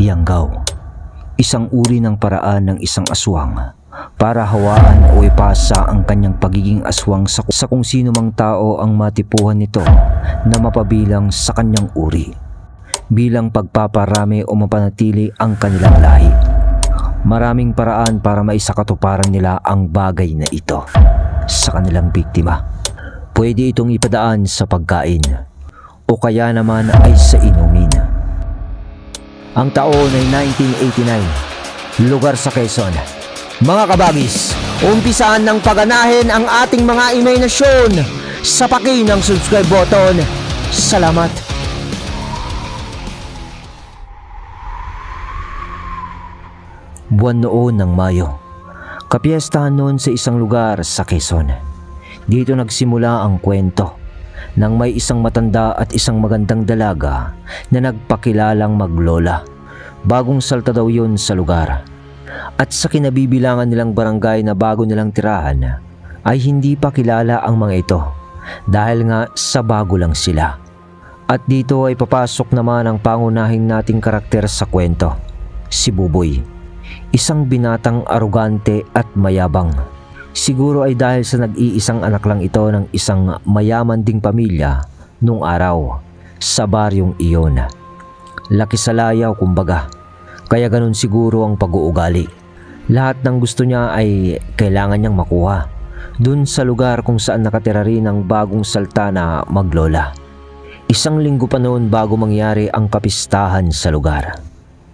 Yanggaw, isang uri ng paraan ng isang aswang para hawaan o ipasa ang kanyang pagiging aswang sa kung sino mang tao ang matipuhan nito na mapabilang sa kanyang uri, bilang pagpaparami o mapanatili ang kanilang lahi. Maraming paraan para maisakatuparan nila ang bagay na ito sa kanilang biktima. Pwede itong ipadaan sa pagkain o kaya naman ay sa inumin. Ang taon ay 1989, lugar sa Quezon. Mga kabagis, umpisaan ng paganahin ang ating mga imahinasyon sa paki ng subscribe button. Salamat! Buwan noon ng Mayo, kapiestahan noon sa isang lugar sa Quezon. Dito nagsimula ang kwento nang may isang matanda at isang magandang dalaga na nagpakilalang maglola. Bagong salta daw yun sa lugar. At sa kinabibilangan nilang barangay na bago nilang tirahan ay hindi pa kilala ang mga ito dahil nga sa bago lang sila. At dito ay papasok naman ang pangunahing nating karakter sa kwento, si Buboy. Isang binatang arogante at mayabang. Siguro ay dahil sa nag-iisang anak lang ito ng isang mayaman ding pamilya nung araw sa baryong iyon. Laki sa layaw kumbaga, kaya ganun siguro ang pag-uugali. Lahat ng gusto niya ay kailangan niyang makuha dun sa lugar kung saan nakatira rin ang bagong salta na maglola. Isang linggo pa noon bago mangyari ang kapistahan sa lugar.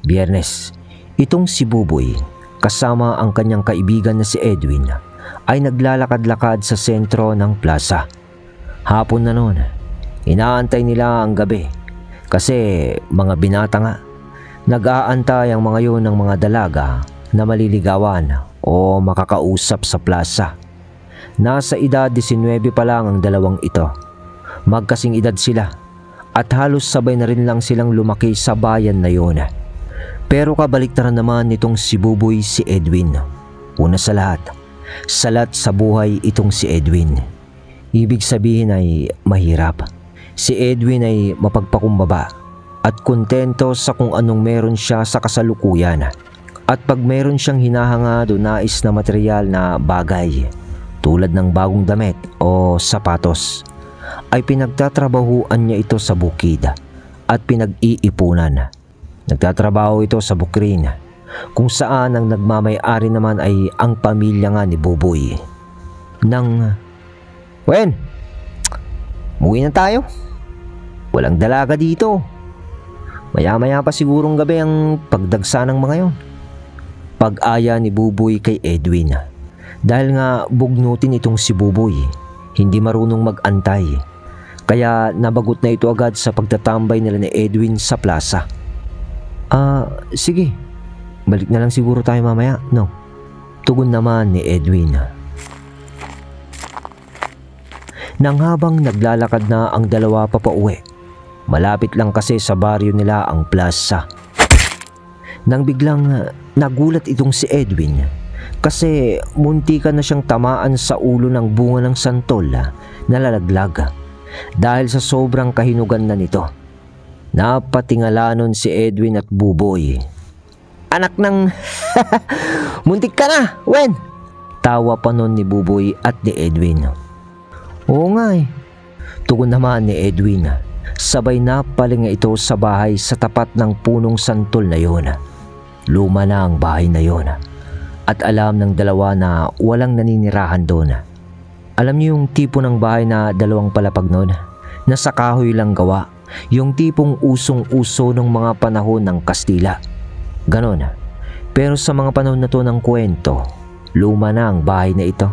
Biyernes, itong si Buboy kasama ang kanyang kaibigan na si Edwin ay naglalakad-lakad sa sentro ng plaza. Hapon na noon, inaantay nila ang gabi kasi mga binata nga. Nag-aantay ang mga yun ng mga dalaga na maliligawan o makakausap sa plaza. Nasa edad 19 pa lang ang dalawang ito. Magkasing edad sila at halos sabay na rin lang silang lumaki sa bayan na yun. Pero kabaliktaran naman nitong si Buboy si Edwin. Una sa lahat, salat sa buhay itong si Edwin. Ibig sabihin ay mahirap. Si Edwin ay mapagpakumbaba at kontento sa kung anong meron siya sa kasalukuyan. At pag meron siyang hinahangad o nais na material na bagay tulad ng bagong damit o sapatos, ay pinagtatrabahuan niya ito sa bukid at pinag-iipunan. Nagtatrabaho ito sa bukrin kung saan ang nagmamay-ari naman ay ang pamilya nga ni Buboy. Wen, umuwi na tayo. Walang dalaga dito. Maya-maya pa sigurong gabi ang pagdagsa ng mga yon. Pag-aya ni Buboy kay Edwin. Dahil nga bugnutin itong si Buboy, hindi marunong mag-antay. Kaya nabagot na ito agad sa pagtatambay nila ni Edwin sa plaza. Sige. Balik na lang siguro tayo mamaya, no? Tugon naman ni Edwin. Nang habang naglalakad na ang dalawa papauwi, malapit lang kasi sa baryo nila ang plaza. Nang biglang nagulat itong si Edwin kasi muntikan na siyang tamaan sa ulo ng bunga ng santol na lalaglag dahil sa sobrang kahinugan na nito. Napatingala nun si Edwin at Buboy. Anak ng... muntik ka na, Wen! Tawa pa nun ni Buboy at ni Edwin. Oo nga eh. Tugon naman ni Edwin. Sabay na palinga ito sa bahay sa tapat ng punong santol na yun. Luma na ang bahay na yun. At alam ng dalawa na walang naninirahan doon. Alam niyo yung tipo ng bahay na dalawang palapag noon? Na sa kahoy lang gawa. Yung tipong usong-uso ng mga panahon ng Kastila. Ganon. Pero sa mga panahon na to ng kwento, luma na ang bahay na ito.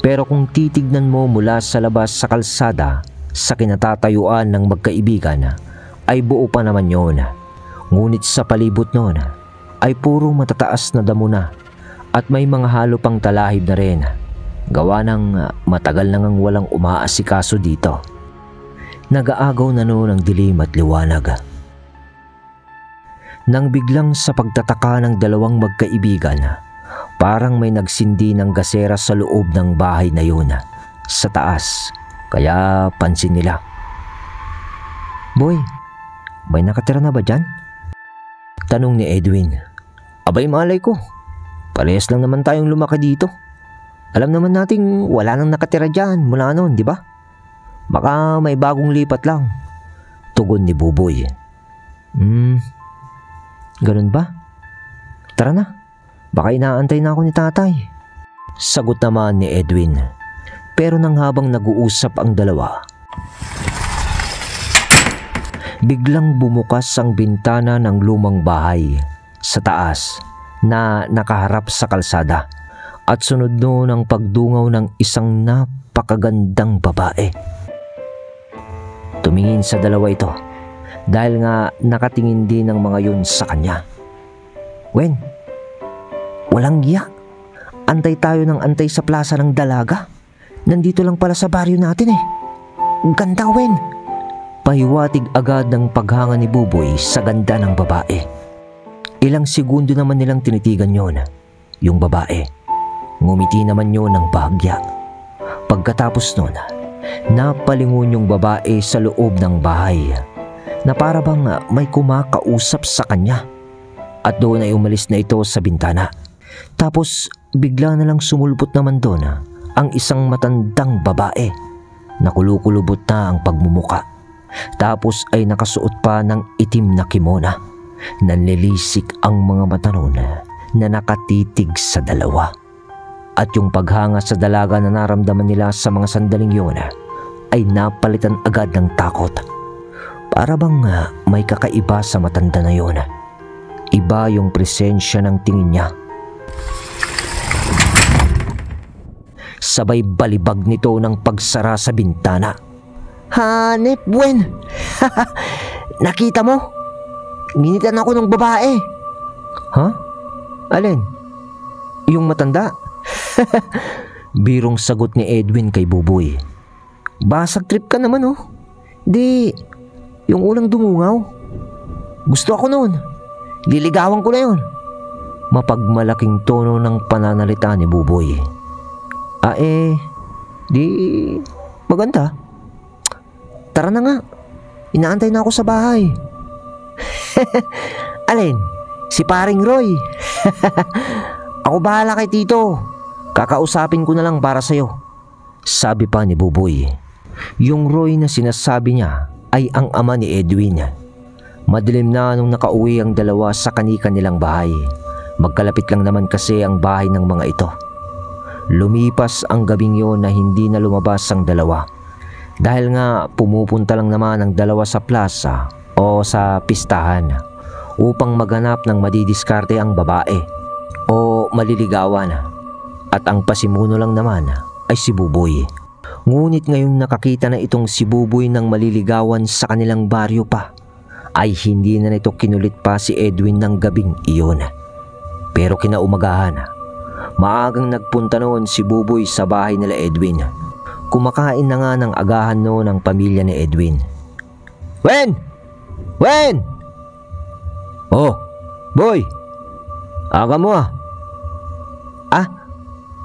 Pero kung titignan mo mula sa labas sa kalsada, sa kinatatayuan ng magkaibigan, ay buo pa naman yun. Ngunit sa palibot noon, ay puro matataas na damo na at may mga halo pang talahib na rin. Gawa ng matagal nang walang umaasikaso dito. Nag-aagaw na noon ang dilim at liwanag. Nang biglang sa pagtataka ng dalawang magkaibigan, parang may nagsindi ng gasera sa loob ng bahay na yun, sa taas. Kaya pansin nila. Boy, may nakatira na ba dyan? Tanong ni Edwin. Abay malay ko. Parehas lang naman tayong lumaki dito. Alam naman nating wala nang nakatira dyan mula noon, di ba? Baka may bagong lipat lang. Tugon ni Buboy. Ganun ba? Tara na. Baka inaantay na ako ni tatay. Sagot naman ni Edwin. Pero nang habang nag-uusap ang dalawa, biglang bumukas ang bintana ng lumang bahay sa taas na nakaharap sa kalsada at sunod noon ang pagdungaw ng isang napakagandang babae. Tumingin sa dalawa ito dahil nga nakatingin din ang mga yun sa kanya. Wen, walang giya. Antay tayo ng antay sa plaza ng dalaga. Nandito lang pala sa baryo natin eh. Ganda, Wen. Pahiwatig agad ng paghanga ni Buboy sa ganda ng babae. Ilang segundo naman nilang tinitigan yon, yung babae. Ngumiti naman yon ng bahagya. Pagkatapos nun, napalingon yung babae sa loob ng bahay na para bang may kumakausap sa kanya. At doon ay umalis na ito sa bintana. Tapos bigla na lang sumulpot naman doon ang isang matandang babae na kulukulubot na ang pagmumuka. Tapos ay nakasuot pa ng itim na kimona. Nanlilisik ang mga mata noon na nakatitig sa dalawa. At yung paghanga sa dalaga na naramdaman nila sa mga sandaling yun ay napalitan agad ng takot. Para bang may kakaiba sa matanda na yun. Iba yung presensya ng tingin niya. Sabay balibag nito ng pagsara sa bintana. Hanep, Buen! Nakita mo? Ginitan ako ng babae. Ha? Alin? Yung matanda? Birong sagot ni Edwin kay Buboy. Basag trip ka naman oh. Di, yung ulang dumungaw. Gusto ako noon. Liligawan ko na yun. Mapagmalaking tono ng pananalita ni Buboy. Di maganda. Tara na nga. Inaantay na ako sa bahay. Alin? Si paring Roy. Ako bahala kay Tito. Kakausapin ko na lang para sa'yo. Sabi pa ni Buboy. Yung Roy na sinasabi niya ay ang ama ni Edwin. Madilim na nung nakauwi ang dalawa sa kani-kanilang bahay. Magkalapit lang naman kasi ang bahay ng mga ito. Lumipas ang gabing yon na hindi na lumabas ang dalawa. Dahil nga pumupunta lang naman ang dalawa sa plaza o sa pistahan upang maghanap ng madidiskarte ang babae o maliligawan. At ang pasimuno lang naman ay si Buboy. Ngunit ngayong nakakita na itong si Buboy ng maliligawan sa kanilang baryo pa, ay hindi na nito kinulit pa si Edwin ng gabing iyon. Pero kinaumagahan, maagang nagpunta noon si Buboy sa bahay nila Edwin. Kumakain na nga ng agahan noon ang pamilya ni Edwin. Wen! Wen! Oh, Boy! Aga mo ah.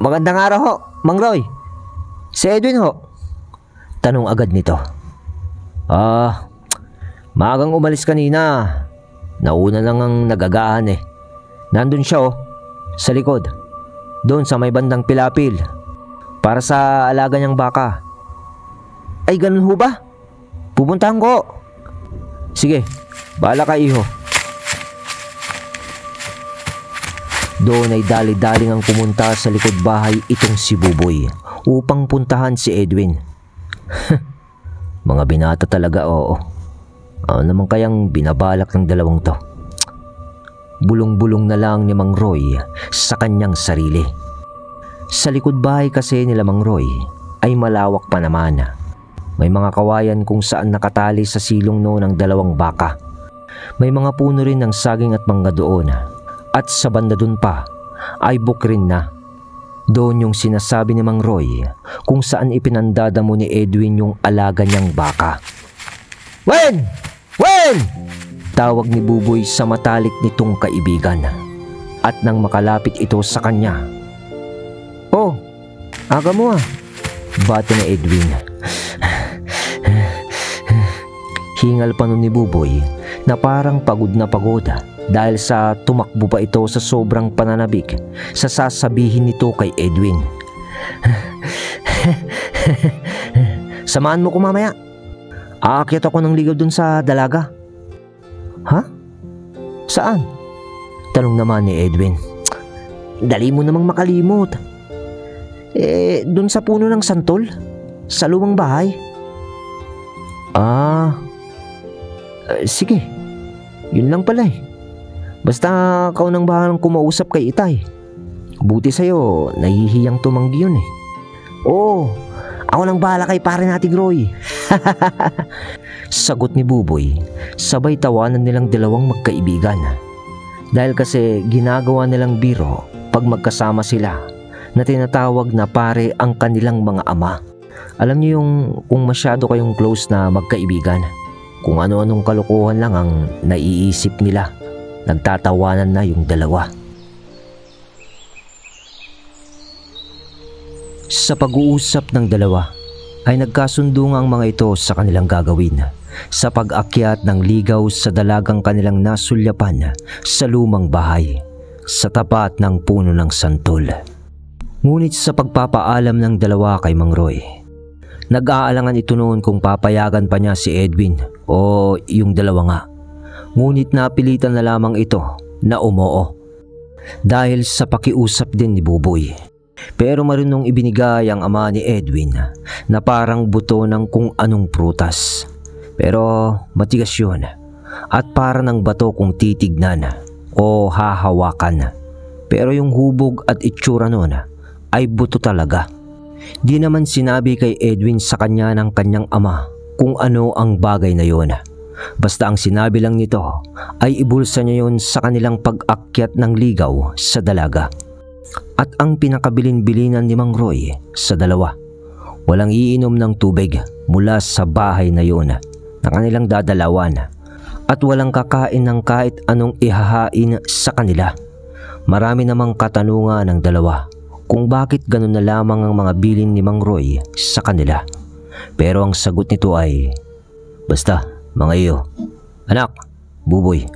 Magandang araw ho, Mang Roy. Si Edwin ho. Tanong agad nito. Maagang umalis kanina. Nauna lang ang nagagahan eh. Nandun siya oh, sa likod. Doon sa may bandang pilapil. Para sa alaga niyang baka. Ay ganun ho ba? Pupuntahan ko. Sige, bahala ka iho. Doon ay dali-daling ang pumunta sa likod bahay itong si Buboy upang puntahan si Edwin. Mga binata talaga, oo. Ano naman kayang binabalak ng dalawang to? Bulong-bulong na lang ni Mang Roy sa kanyang sarili. Sa likod bahay kasi nila Mang Roy ay malawak pa naman. May mga kawayan kung saan nakatali sa silong noon ang dalawang baka. May mga puno rin ng saging at mangga doon. At sa banda dun pa ay bukrin na. Doon yung sinasabi ni Mang Roy kung saan ipinandadamo ni Edwin yung alaga niyang baka. Wen! Wen! Tawag ni Buboy sa matalik nitong kaibigan. At nang makalapit ito sa kanya, oh, aga mo ah. Bata ni Edwin. Hingal pa nun ni Buboy na parang pagod na pagod dahil sa tumakbo pa ito sa sobrang pananabik sa sasabihin nito kay Edwin. Samahan mo ko mamaya. Aakyat ako ng ligaw dun sa dalaga. Ha? Saan? Tanong naman ni Edwin. Dali mo namang makalimot. Dun sa puno ng santol, sa lumang bahay. Sige. Yun lang pala eh. Basta ikaw nang bahalang kumausap kay Itay. Buti sa'yo, nahihiyang tumanggi yun eh. Oo, ako nang bahala kay pare nating Roy. Sagot ni Buboy, sabay tawanan nilang dalawang magkaibigan. Dahil kasi ginagawa nilang biro pag magkasama sila na tinatawag na pare ang kanilang mga ama. Alam niyo yung kung masyado kayong close na magkaibigan, kung ano-anong kalokohan lang ang naiisip nila, nagtatawanan na yung dalawa. Sa pag-uusap ng dalawa ay nagkasundo nga ang mga ito sa kanilang gagawin sa pag-akyat ng ligaw sa dalagang kanilang nasulyapan sa lumang bahay sa tapat ng puno ng santol. Ngunit sa pagpapaalam ng dalawa kay Mang Roy, nag-aalangan ito noon kung papayagan pa niya si Edwin o yung dalawa nga. Ngunit napilitan na lamang ito na umoo dahil sa pakiusap din ni Buboy. Pero marunong ibinigay ang ama ni Edwin na parang buto ng kung anong prutas. Pero matigas yun at para ng bato kung titignan o hahawakan. Pero yung hubog at itsura nun ay buto talaga. Di naman sinabi kay Edwin sa kanya ng kanyang ama kung ano ang bagay na yun. Basta ang sinabi lang nito ay ibulsa niya yun sa kanilang pag-akyat ng ligaw sa dalaga. At ang pinakabilin-bilinan ni Mang Roy sa dalawa, walang iinom ng tubig mula sa bahay na yun na kanilang dadalawan at walang kakain ng kahit anong ihahain sa kanila. Marami namang katanungan ng dalawa kung bakit ganun na lamang ang mga bilin ni Mang Roy sa kanila. Pero ang sagot nito ay, basta mga iyo, anak, Buboy,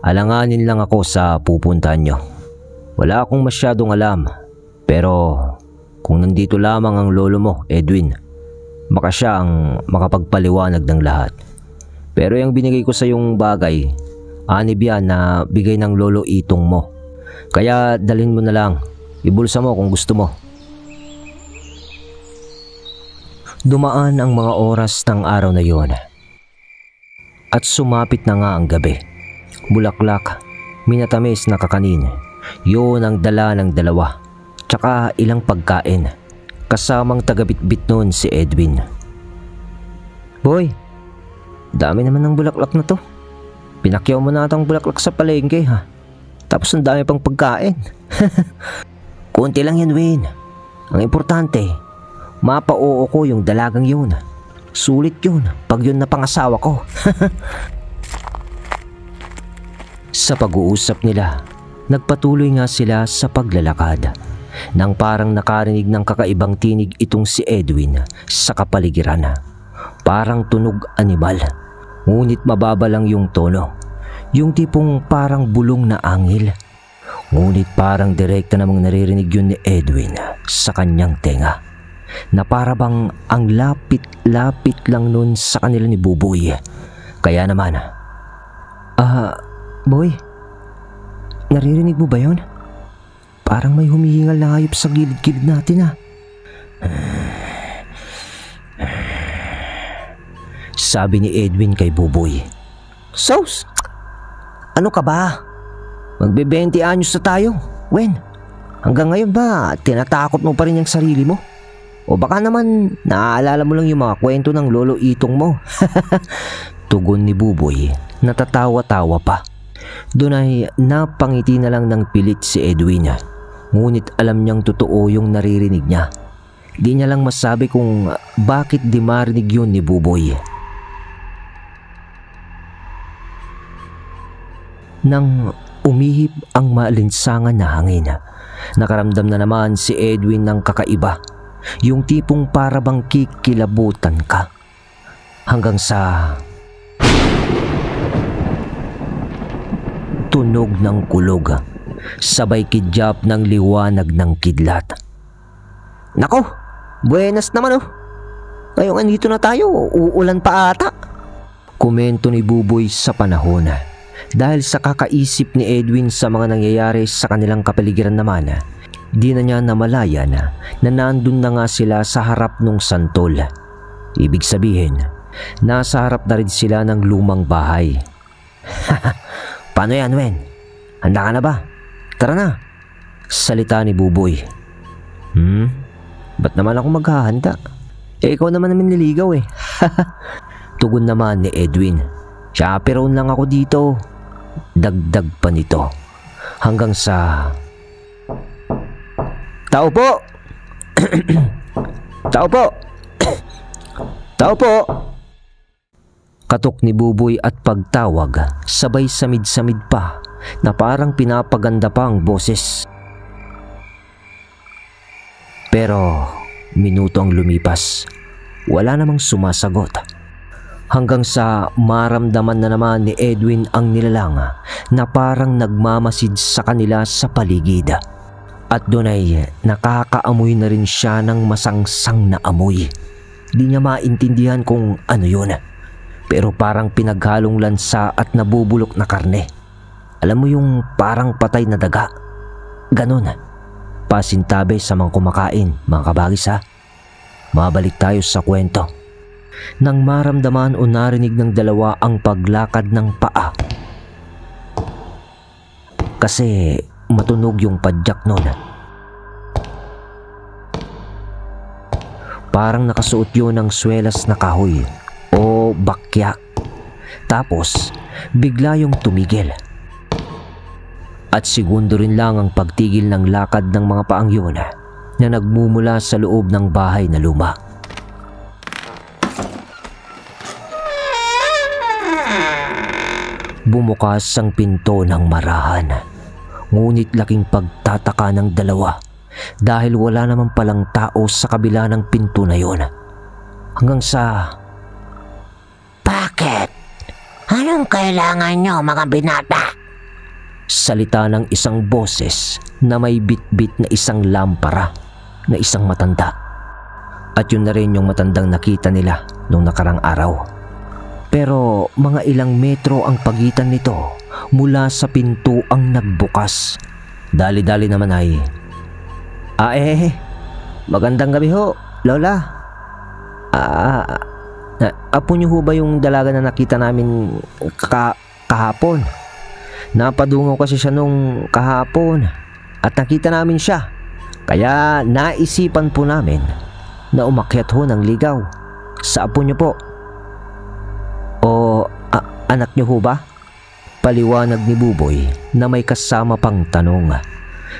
alanganin lang ako sa pupuntahan nyo. Wala akong masyadong alam, pero kung nandito lamang ang lolo mo, Edwin, baka siya ang makapagpaliwanag ng lahat. Pero yung binigay ko sa yung bagay, anib yan na bigay ng lolo Itong mo. Kaya dalhin mo na lang, ibulsa mo kung gusto mo. Dumaan ang mga oras ng araw na yon at sumapit na nga ang gabi. Bulaklak, minatamis na kakanin, yun ang dala ng dalawa, tsaka ilang pagkain. Kasamang tagabitbit noon si Edwin. Boy, dami naman ng bulaklak na to. Pinakyaw mo na itong bulaklak sa palengke ha. Tapos ang dami pang pagkain. Kunti lang yan, Win. Ang importante, mapa-oo ko yung dalagang yun. Sulit yun pag yun na pangasawa ko. Sa pag-uusap nila, nagpatuloy nga sila sa paglalakad nang parang nakarinig ng kakaibang tinig itong si Edwin sa kapaligiran. Parang tunog animal, ngunit mababa lang yung tono. Yung tipong parang bulong na angil. Ngunit parang direkta namang naririnig yun ni Edwin sa kanyang tenga, na para bang ang lapit-lapit lang nun sa kanila ni Buboy. Kaya naman, Boy, naririnig mo ba yun? Parang may humihingal na hayop sa gilid-gilid natin Sabi ni Edwin kay Buboy. Sos! Ano ka ba? Magbe-20 anyos na tayo, Wen. Hanggang ngayon ba tinatakot mo pa rin yung sarili mo? O baka naman naaalala mo lang yung mga kwento ng lolo Itong mo? Tugon ni Buboy, natatawa-tawa pa. Doon ay napangiti na lang ng pilit si Edwin. Ngunit alam niyang totoo yung naririnig niya. Di niya lang masabi kung bakit di marinig yun ni Buboy. Nang umihip ang maalinsangan na hangin, nakaramdam na naman si Edwin ng kakaiba. Yung tipong para bang kikilabutan ka. Hanggang sa tunog ng kulog, sabay kidyap ng liwanag ng kidlat. Nako, buenas naman oh. Ngayong andito na tayo, uulan pa ata. Komento ni Buboy sa panahon. Dahil sa kakaisip ni Edwin sa mga nangyayari sa kanilang kapaligiran naman, di na niya namalayan na nandun na nga sila sa harap ng santol. Ibig sabihin, nasa harap na rin sila ng lumang bahay. Paano yan, Wen? Handa ka na ba? Tara na. Salita ni Buboy. Ba't naman ako maghahanda? Ikaw naman nililigaw eh. Tugon naman ni Edwin. Chaperone lang ako dito. Dagdag pa nito. Hanggang sa... Tao po! Tao po! Tao po! Katok ni Buboy at pagtawag, sabay samid-samid pa na parang pinapaganda pa ang boses. Pero minuto ang lumipas, wala namang sumasagot. Hanggang sa maramdaman na naman ni Edwin ang nilalang na parang nagmamasid sa kanila sa paligid. At doon ay nakakaamoy na rin siya ng masangsang na amoy. Di niya maintindihan kung ano yun. Pero parang pinaghalong lansa at nabubulok na karne. Alam mo yung parang patay na daga? Ganon. Pasintabi sa mga kumakain, mga kabagis ha. Mabalik tayo sa kwento. Nang maramdaman o narinig ng dalawa ang paglakad ng paa. Kasi matunog yung padyak nun. Parang nakasuot yun ng swelas na kahoy o bakya. Tapos bigla yung tumigil. At segundo rin lang ang pagtigil ng lakad ng mga paang yun na nagmumula sa loob ng bahay na luma. Bumukas ang pinto ng marahan. Ngunit laking pagtataka ng dalawa dahil wala naman palang tao sa kabila ng pinto na yon. Hanggang sa... Bakit? Anong kailangan nyo mga binata? Salita ng isang boses na may bit-bit na isang lampara na isang matanda. At yun na rin yung matandang nakita nila nung nakarang araw. Pero mga ilang metro ang pagitan nito mula sa pinto ang nagbukas. Dali-dali naman ay... magandang gabi ho, Lola. Apo niyo ho ba yung dalaga na nakita namin kahapon? Napadungaw kasi siya nung kahapon at nakita namin siya. Kaya naisipan po namin na umakyat ho ng ligaw sa apo niyo po. O anak niyo ho ba? Paliwanag ni Buboy na may kasama pang tanong.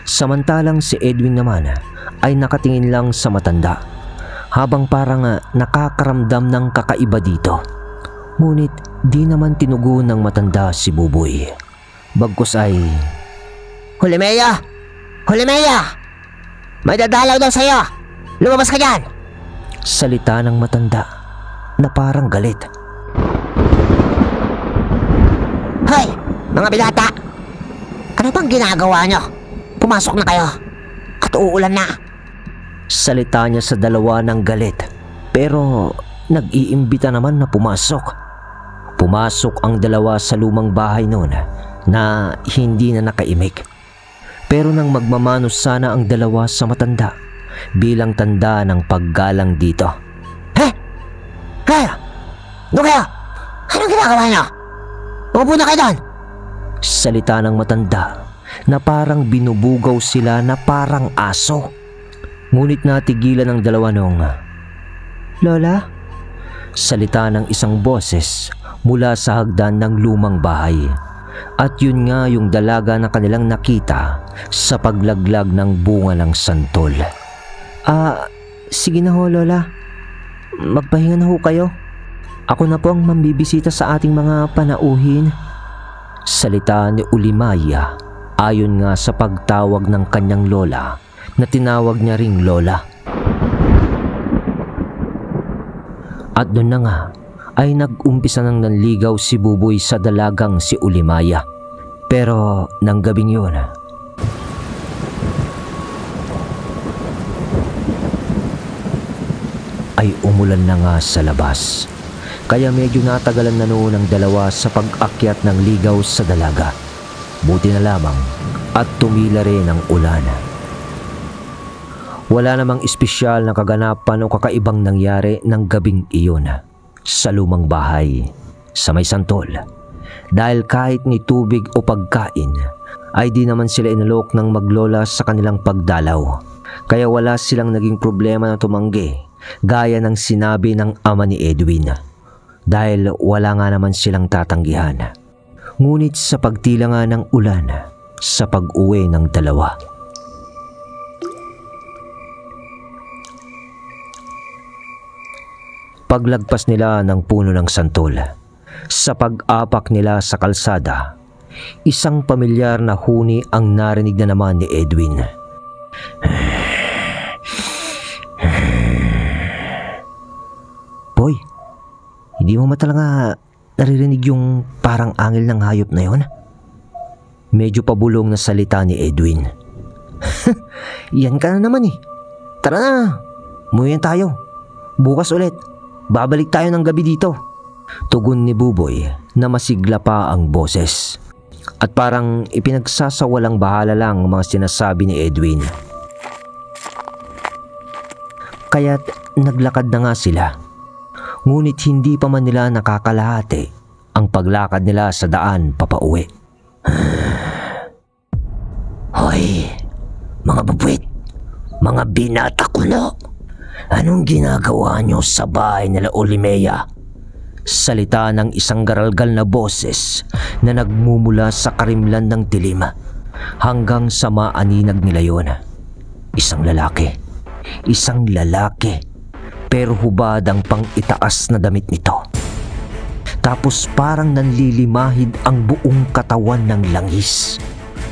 Samantalang si Edwin naman ay nakatingin lang sa matanda habang parang nakakaramdam ng kakaiba dito. Ngunit di naman tinugon ng matanda si Buboy. Bagkus ay... Hulimeya! Hulimeya! May dadalaw daw sa'yo! Lumabas ka dyan! Salita ng matanda na parang galit. Hoy! Mga binata! Ano bang ginagawa nyo? Pumasok na kayo at uulan na. Salita niya sa dalawa ng galit pero nag-iimbita naman na pumasok. Pumasok ang dalawa sa lumang bahay noon na hindi na nakaimik. Pero nang magmamanos sana ang dalawa sa matanda bilang tanda ng paggalang dito. Ano kayo? Anong ginagawa nyo? Umupo na kayo doon! Salita ng matanda na parang binubugaw sila na parang aso. Ngunit natigilan ng dalawa nung... Lola? Salita ng isang boses mula sa hagdan ng lumang bahay. At yun nga yung dalaga na kanilang nakita sa paglaglag ng bunga ng santol. Sige na ho, Lola. Magpahinga na ho kayo. Ako na po ang mambibisita sa ating mga panauhin. Salita ni Ulimaya ayon nga sa pagtawag ng kanyang lola na tinawag niya ring Lola. At doon na nga ay nag-umpisa nang nanligaw si Buboy sa dalagang si Ulimaya. Pero nang gabing yun, ay umulan na nga sa labas. Kaya medyo natagalan na noon ang dalawa sa pag-akyat ng ligaw sa dalaga. Buti na lamang at tumila rin ang ulan. Wala namang espesyal na kaganapan o kakaibang nangyari ng gabing iyon sa lumang bahay sa may santol. Dahil kahit ni tubig o pagkain ay di naman sila inalok ng maglola sa kanilang pagdalaw. Kaya wala silang naging problema na tumanggi gaya ng sinabi ng ama ni Edwin. Dahil wala nga naman silang tatanggihan. Ngunit sa pagtila nga ng ulan sa pag-uwi ng dalawa, paglagpas nila ng puno ng santol, sa pag-apak nila sa kalsada, isang pamilyar na huni ang narinig na naman ni Edwin. Boy, hindi mo talaga naririnig yung parang angil ng hayop na yon? Medyo pabulong na salita ni Edwin. Yan ka na naman eh. Tara na, umuwi tayo. Bukas ulit, babalik tayo ng gabi dito. Tugon ni Buboy na masigla pa ang boses. At parang ipinagsasawalang bahala lang ang mga sinasabi ni Edwin. Kaya't naglakad na nga sila. Ngunit hindi pa man nila nakakalahati ang paglakad nila sa daan papauwi. Hoy, mga bubwit, mga binata kuno, anong ginagawa nyo sa bahay nila Ulimea? Salita ng isang garalgal na boses na nagmumula sa karimlan ng dilim hanggang sa maaninag nila yon. Isang lalaki. Pero hubad ang pang-itaas na damit nito. Tapos parang nanlilimahid ang buong katawan ng langis.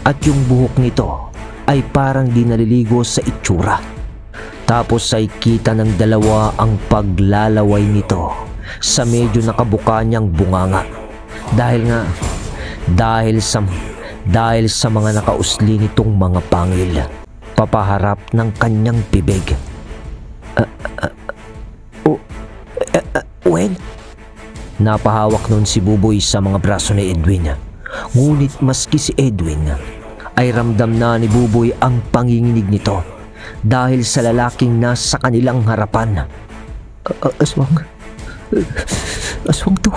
At yung buhok nito ay parang di naliligo sa itsura. Tapos ay kita ng dalawa ang paglalaway nito sa medyo nakabuka niyang bunganga. Dahil sa mga nakausli nitong mga pangil papaharap ng kanyang bibig. Well, napahawak nun si Buboy sa mga braso ni Edwin. Ngunit maski si Edwin ay ramdam na ni Buboy ang panginginig nito dahil sa lalaking nasa kanilang harapan. Aswang to.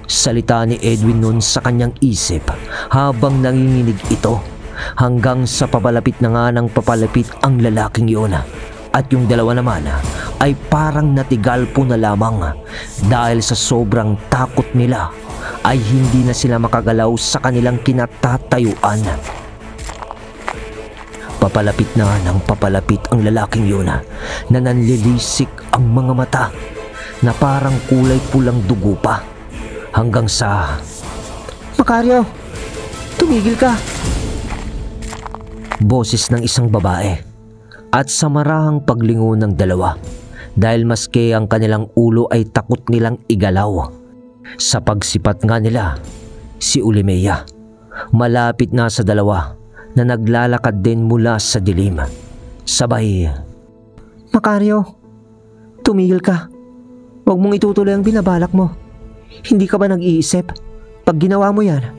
Salita ni Edwin nun sa kanyang isip habang nanginginig ito hanggang sa papalapit na nga ng papalapit ang lalaking yun. At yung dalawa naman ay parang natigal po na lamang dahil sa sobrang takot nila ay hindi na sila makagalaw sa kanilang kinatatayuan. Papalapit na ng papalapit ang lalaking yun na nanlilisik ang mga mata na parang kulay pulang dugo pa hanggang sa... Macario, tumigil ka! Boses ng isang babae. At sa marahang paglingon ng dalawa dahil maski ang kanilang ulo ay takot nilang igalaw. Sa pagsipat nga nila, si Ulimea malapit na sa dalawa na naglalakad din mula sa dilim. Sabay, Macario, tumigil ka. Huwag mong itutuloy ang binabalak mo. Hindi ka ba nag-iisip? Pag ginawa mo yan,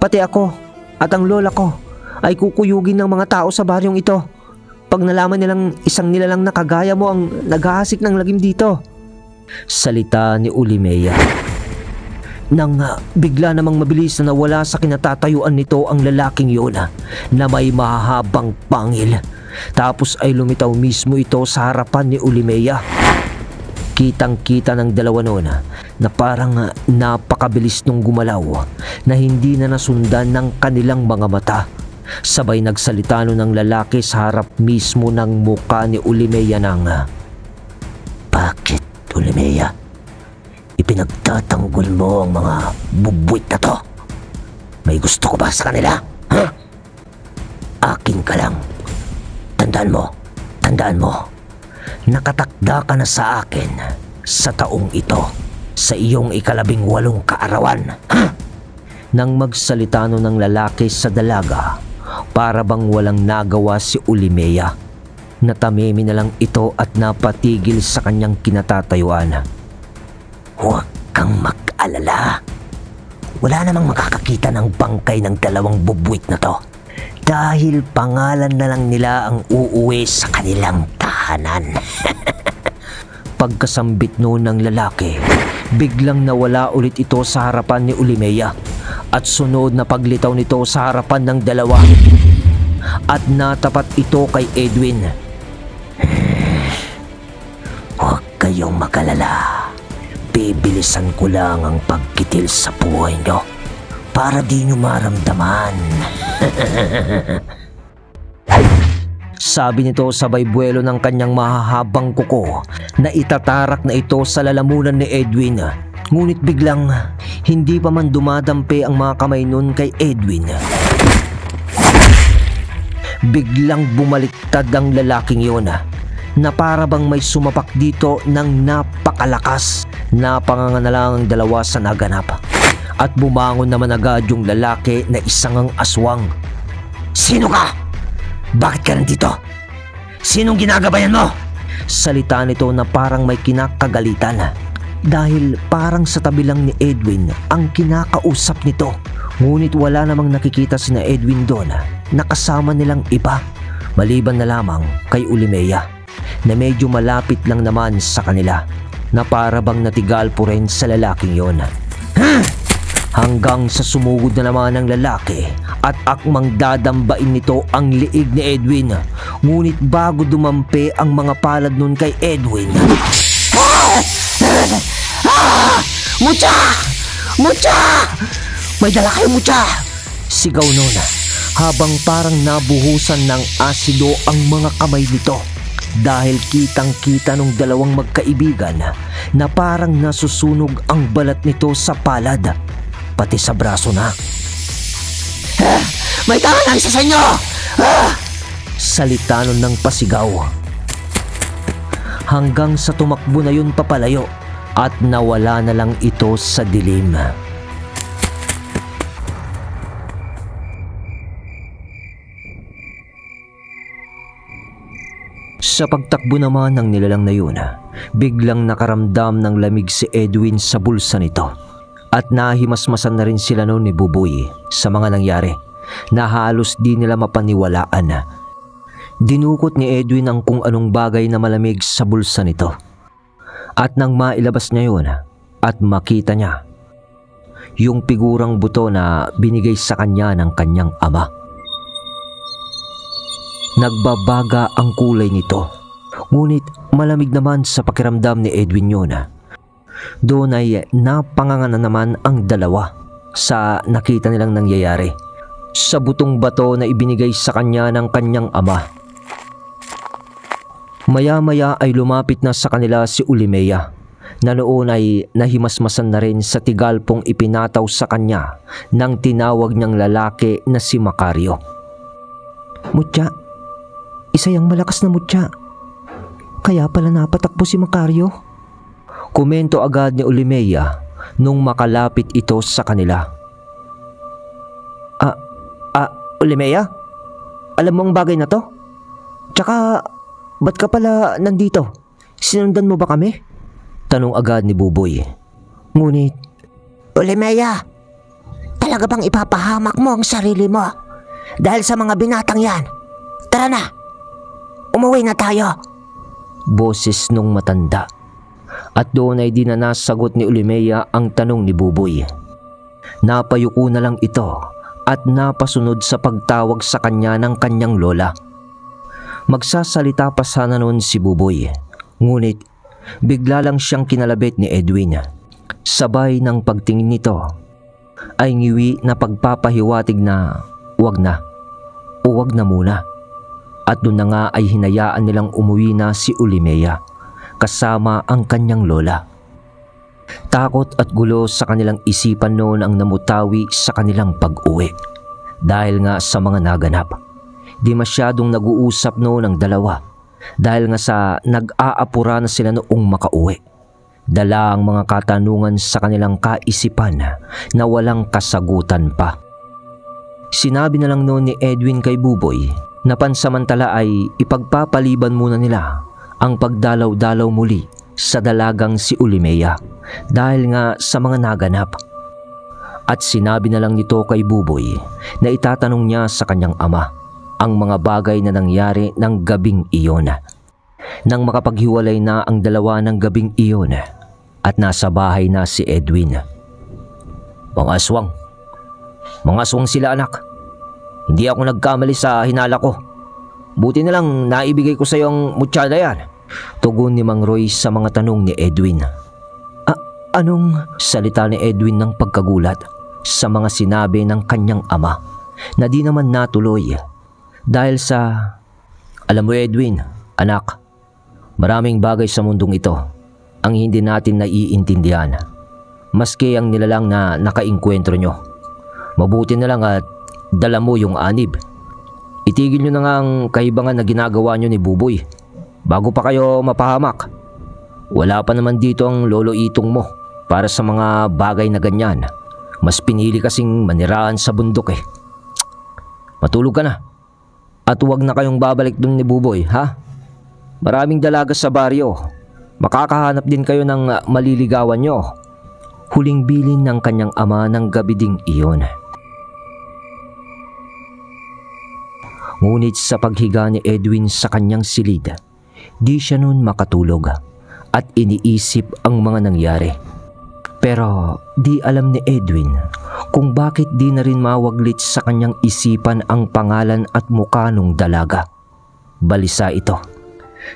pati ako at ang lola ko ay kukuyugin ng mga tao sa baryong ito. Pag nalaman nilang isang nilalang na kagaya mo ang naghahasik ng lagim dito. Salita ni Ulimea. Nang bigla namang mabilis na nawala sa kinatatayuan nito ang lalaking yun na may mahahabang pangil. Tapos ay lumitaw mismo ito sa harapan ni Ulimea. Kitang-kita ng dalawa noon na parang napakabilis nung gumalaw na hindi na nasundan ng kanilang mga mata. Sabay nagsalita ng lalaki sa harap mismo ng muka ni Ulimea ng, Bakit, Ulimea? Ipinagtatanggol mo ang mga bubwit na to? May gusto ko ba sa kanila? Ha? Akin ka lang. Tandaan mo. Nakatakda ka na sa akin sa taong ito sa iyong 18 kaarawan. Ha? Nang magsalita no ng lalaki sa dalaga, para bang walang nagawa si Ulimea. Natamimi na lang ito at napatigil sa kanyang kinatatayuan. Huwag kang mag-alala. Wala namang makakakita ng bangkay ng dalawang bubwit na to. Dahil pangalan na lang nila ang uuwi sa kanilang tahanan. Pagkasambit noon ng lalaki, biglang nawala ulit ito sa harapan ni Ulimea at sunod na paglitaw nito sa harapan ng dalawa at natapat ito kay Edwin. Huwag kayong magalala. Bibilisan ko lang ang pagkitil sa buhay nyo para di nyo maramdaman. Sabi nito sabay buwelo ng kanyang mahahabang kuko na itatarak na ito sa lalamunan ni Edwin. Ngunit biglang hindi pa man dumadampi ang mga kamay nun kay Edwin. Biglang bumaliktad ang lalaking yun na para bang may sumapak dito ng napakalakas. Napanganga na lang ang dalawa sa naganap at bumangon naman agad yung lalaki na isang aswang. Sino ka? Bakit ka nandito? Sinong ginagabayan mo? Salita nito na parang may kinakagalitan dahil parang sa tabi lang ni Edwin ang kinakausap nito. Ngunit wala namang nakikita sina Edwin doon na kasama nilang iba maliban na lamang kay Ulimea na medyo malapit lang naman sa kanila na para bang natigal po rin sa lalaking yon. Hanggang sa sumugod na naman ang lalaki at akmang dadambain nito ang liig ni Edwin. Ngunit bago dumampi ang mga palad nun kay Edwin, Mucha! Mucha! May dala kayo, Mucha! sigaw nun habang parang nabuhusan ng asido ang mga kamay nito. Dahil kitang-kita nung dalawang magkaibigan na parang nasusunog ang balat nito sa palad, pati sa braso na. May tama na isa sa inyo! Salita nun ng pasigaw. Hanggang sa tumakbo na yun papalayo at nawala na lang ito sa dilim. Sa pagtakbo naman ng nilalang na yun, biglang nakaramdam ng lamig si Edwin sa bulsa nito. At nahimasmasan na rin sila noon ni Buboy sa mga nangyari na halos di nila mapaniwalaan. Dinukot ni Edwin ang kung anong bagay na malamig sa bulsa nito. At nang mailabas niya yun at makita niya yung figurang buto na binigay sa kanya ng kanyang ama. Nagbabaga ang kulay nito, ngunit malamig naman sa pakiramdam ni Edwin yun. Doon ay napanganga na naman ang dalawa sa nakita nilang nangyayari sa butong bato na ibinigay sa kanya ng kanyang ama. Maya-maya ay lumapit na sa kanila si Ulimea na noon ay nahimasmasan na rin sa tigalpong ipinataw sa kanya ng tinawag niyang lalaki na si Macario. Mutya, isa yang malakas na mutya. Kaya pala napatakbo si Macario. Komento agad ni Ulimea nung makalapit ito sa kanila. Ulimea? Alam mo ang bagay na to? Tsaka, ba't ka pala nandito? Sinundan mo ba kami? Tanong agad ni Buboy. Ngunit, Ulimea, talaga bang ipapahamak mo ang sarili mo dahil sa mga binatang yan? Tara na! Umuwi na tayo! Boses nung matanda. At doon ay di na nasagot ni Ulimea ang tanong ni Buboy. Napayuko na lang ito at napasunod sa pagtawag sa kanya ng kanyang lola. Magsasalita pa sana noon si Buboy, ngunit bigla lang siyang kinalabit ni Edwin. Sabay ng pagtingin nito ay ngiwi na pagpapahiwatig na wag na o wag na muna. At doon na nga ay hinayaan nilang umuwi na si Ulimea kasama ang kanyang lola. Takot at gulo sa kanilang isipan noon ang namutawi sa kanilang pag-uwi. Dahil nga sa mga naganap, di masyadong nag-uusap noon ang dalawa dahil nga sa nag-aapura na sila noong makauwi. Dala ang mga katanungan sa kanilang kaisipan na walang kasagutan pa. Sinabi na lang noon ni Edwin kay Buboy na pansamantala ay ipagpapaliban muna nila ang pagdalaw-dalaw muli sa dalagang si Ulimea dahil nga sa mga naganap. At sinabi na lang nito kay Buboy na itatanong niya sa kanyang ama ang mga bagay na nangyari ng gabing iyon. Nang makapaghiwalay na ang dalawa ng gabing iyon at nasa bahay na si Edwin. Mga aswang sila anak. Hindi ako nagkamali sa hinala ko. Buti na lang naibigay ko sa iyo ang mutsyada yan. Tugon ni Mang Roy sa mga tanong ni Edwin. Anong... Salita ni Edwin ng pagkagulat sa mga sinabi ng kanyang ama na di naman natuloy dahil sa... Alam mo Edwin, anak, maraming bagay sa mundong ito ang hindi natin naiintindihan. Maski ang nilalang na nakainkwentro nyo. Mabuti na lang at dala mo yung anib. Itigil nyo na nga ang kahibangan na ginagawa nyo ni Buboy bago pa kayo mapahamak. Wala pa naman dito ang lolo Itong mo para sa mga bagay na ganyan. Mas pinili kasing maniraan sa bundok eh. Matulog ka na. At huwag na kayong babalik dun ni Buboy, ha? Maraming dalaga sa baryo. Makakahanap din kayo ng maliligawan nyo. Huling bilin ng kanyang ama ng gabi ding iyon. Ngunit sa paghiga ni Edwin sa kanyang silid, di siya nun makatulog at iniisip ang mga nangyari. Pero di alam ni Edwin kung bakit di na rin mawaglit sa kanyang isipan ang pangalan at mukha nung dalaga. Balisa ito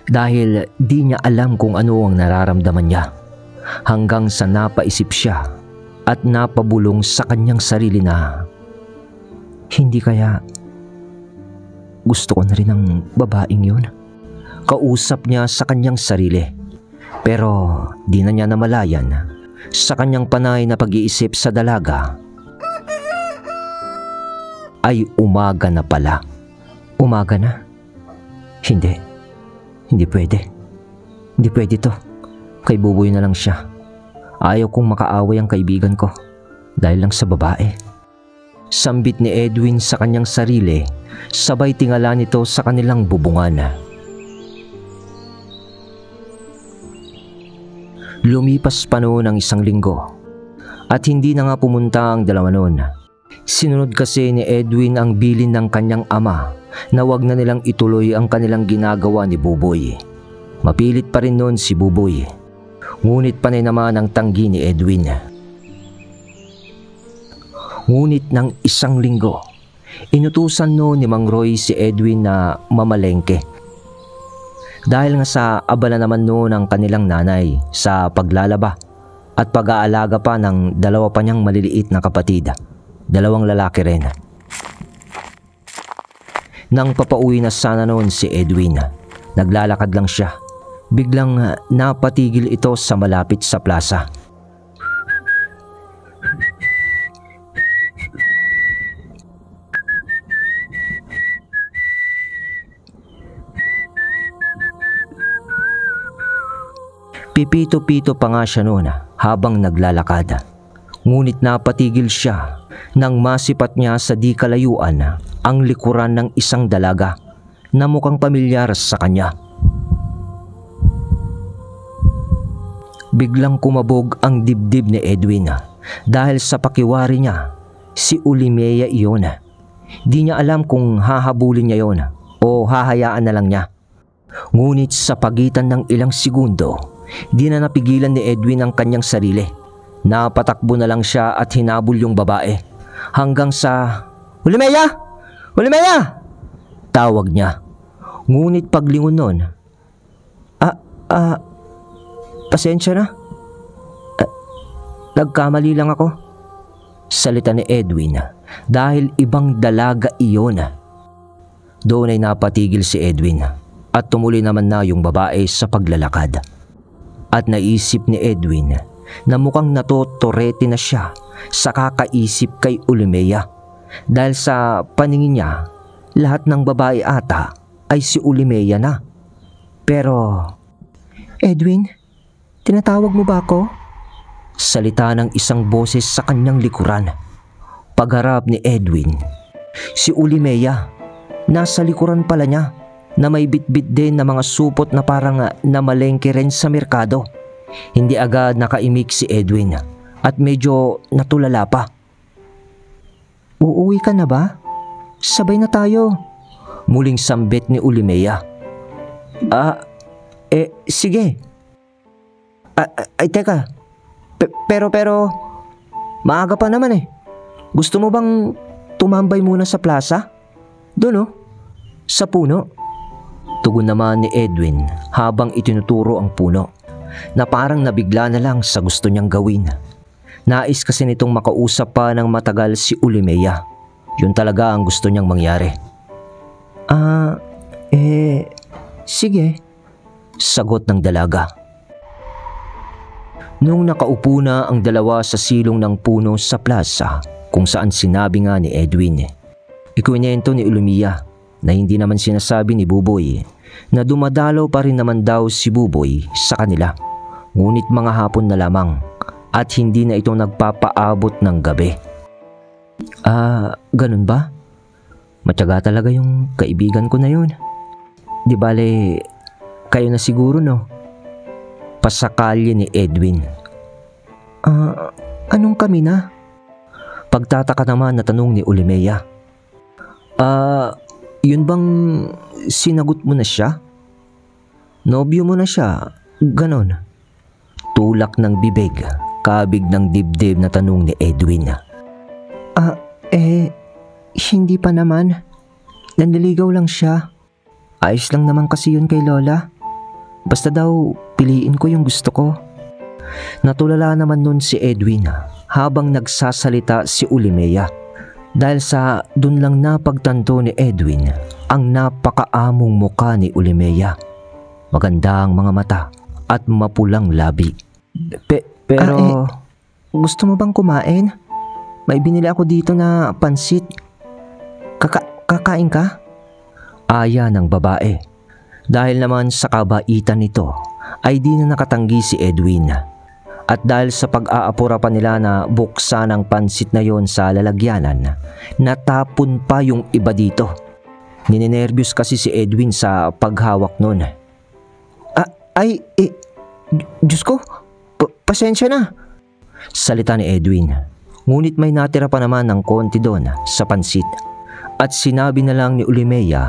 dahil di niya alam kung ano ang nararamdaman niya hanggang sa napaisip siya at napabulong sa kanyang sarili na hindi kaya gusto ko na rin ng babaeng yun. Kausap niya sa kanyang sarili pero di na niya namalayan sa kanyang panay na pag-iisip sa dalaga ay umaga na pala. Umaga na? Hindi pwede. Hindi pwede to. Kay Buboy na lang siya. Ayaw kong makaaway ang kaibigan ko dahil lang sa babae. Sambit ni Edwin sa kanyang sarili, sabay tingala nito sa kanilang bubungan. Lumipas pa noon ang 1 linggo at hindi na nga pumunta ang dalawa noon. Sinunod kasi ni Edwin ang bilin ng kanyang ama na wag na nilang ituloy ang kanilang ginagawa ni Buboy. Mapilit pa rin noon si Buboy. Ngunit panay naman ang tanggi ni Edwin. Ngunit ng 1 linggo, inutusan noon ni Mang Roy si Edwin na mamalengke. Dahil nga sa abala naman noon ang kanilang nanay sa paglalaba at pag-aalaga pa ng 2 pa niyang maliliit na kapatid, 2 lalaki rin. Nang papauwi na sana noon si Edwin, naglalakad lang siya. Biglang napatigil ito sa malapit sa plaza. Pipito-pito pa nga siya noon habang naglalakad. Ngunit napatigil siya nang masipat niya sa di kalayuan ang likuran ng isang dalaga na mukhang pamilyar sa kanya. Biglang kumabog ang dibdib ni Edwin dahil sa pakiwari niya si Ulimea iyon. Di niya alam kung hahabulin niya yon o hahayaan na lang niya. Ngunit sa pagitan ng ilang segundo, di na napigilan ni Edwin ang kanyang sarili. Napatakbo na lang siya at hinabol yung babae hanggang sa Ulimea! Ulimea! Tawag niya. Ngunit paglingon nun, pasensya na. Nagkamali lang ako. Salita ni Edwin dahil ibang dalaga iyon. Doon ay napatigil si Edwin at tumuloy naman na yung babae sa paglalakad. At naisip ni Edwin na mukhang natotorete na siya sa kakaisip kay Ulimea dahil sa paningin niya lahat ng babae ata ay si Ulimea na. Pero Edwin, Tinatawag mo ba ako? Salita ng isang boses sa kanyang likuran. Pagharap ni Edwin, si Ulimea, nasa likuran pala niya na may bitbit din na mga supot na parang namalengke rin sa merkado. Hindi agad nakaimik si Edwin at medyo natulala pa. Uuwi ka na ba? Sabay na tayo. Muling sambit ni Ulimea. Sige. Ay teka, pero maaga pa naman eh. Gusto mo bang tumambay muna sa plaza? Doon sa puno. Tugon naman ni Edwin habang itinuturo ang puno na parang nabigla na lang sa gusto niyang gawin. Nais kasi nitong makausap pa ng matagal si Ulimea. Yun talaga ang gusto niyang mangyari. Sige. Sagot ng dalaga. Nung nakaupo na ang dalawa sa silong ng puno sa plaza, kung saan sinabi nga ni Edwin, ikwento ni Ulimea na hindi naman sinasabi ni Buboy na dumadalaw pa rin naman daw si Buboy sa kanila, ngunit mga hapon na lamang at hindi na ito nagpapaabot ng gabi. Ganun ba? Matyaga talaga yung kaibigan ko na yun. Di bale, kayo na siguro no? Pasakalye ni Edwin. Anong kami na? Pagtataka naman na tanong ni Ulimea. Yun bang sinagot mo na siya? Nobyo mo na siya? Ganon. Tulak ng bibig, kabig ng dibdib na tanong ni Edwin. Hindi pa naman. Nanliligaw lang siya. Ayos lang naman kasi yun kay Lola. Basta daw, piliin ko yung gusto ko. Natulala naman nun si Edwin habang nagsasalita si Ulimea dahil sa dun lang napagtanto ni Edwin ang napakaamong muka ni Ulimea. Magandang mga mata at mapulang labi. Pero gusto mo bang kumain? May binili ako dito na pansit. Kakain ka? Aya ng babae. Dahil naman sa kabaitan nito ay di na nakatanggi si Edwin. At dahil sa pag-aapura pa nila na buksan ang pansit na yon sa lalagyanan, natapon pa yung iba dito. Ninenervyos kasi si Edwin sa paghawak nun. Diyos ko, pasensya na. Salita ni Edwin. Ngunit may natira pa naman ng konti doon sa pansit. At sinabi na lang ni Ulimea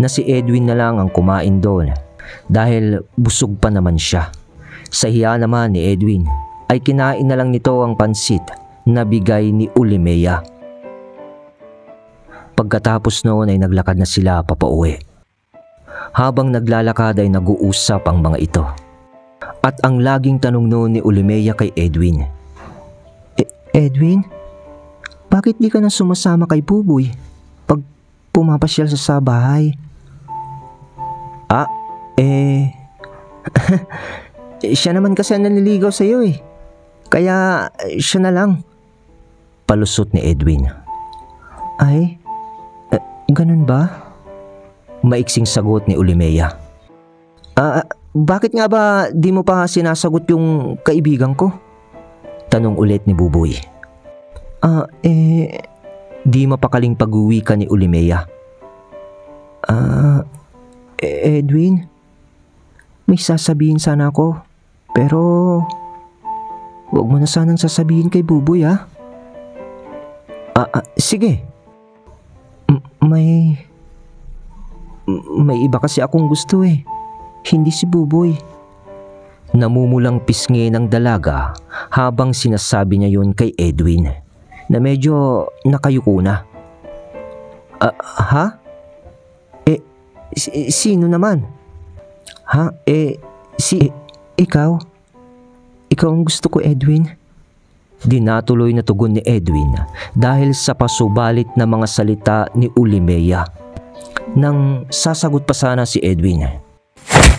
na si Edwin na lang ang kumain doon dahil busog pa naman siya. Sa hiya naman ni Edwin ay kinain na lang nito ang pansit na bigay ni Ulimea. Pagkatapos noon ay naglakad na sila papauwi. Habang naglalakad ay nag-uusap ang mga ito. At ang laging tanong noon ni Ulimea kay Edwin, Edwin, bakit di ka na sumasama kay Buboy pag pumapasyal sa bahay? Siya naman kasi ang nanliligaw sa'yo eh. Kaya siya na lang. Palusot ni Edwin. Ay, ganun ba? Maiksing sagot ni Ulimea. Bakit nga ba di mo pa sinasagot yung kaibigan ko? Tanong ulit ni Buboy. Di mapakaling pag-uwi ka ni Ulimea. Edwin, may sasabihin sana ako. Pero, wag mo na sanang sasabihin kay Buboy ha. Sige. May iba kasi akong gusto eh. Hindi si Buboy. Namumulang pisngi ng dalaga habang sinasabi niya yun kay Edwin na medyo nakayuko na. Ha? Sino naman? Ha? Ikaw? Ikaw ang gusto ko, Edwin. Dinatuloy na tugon ni Edwin dahil sa pasubalit na mga salita ni Ulimea. Nang sasagot pa sana si Edwin,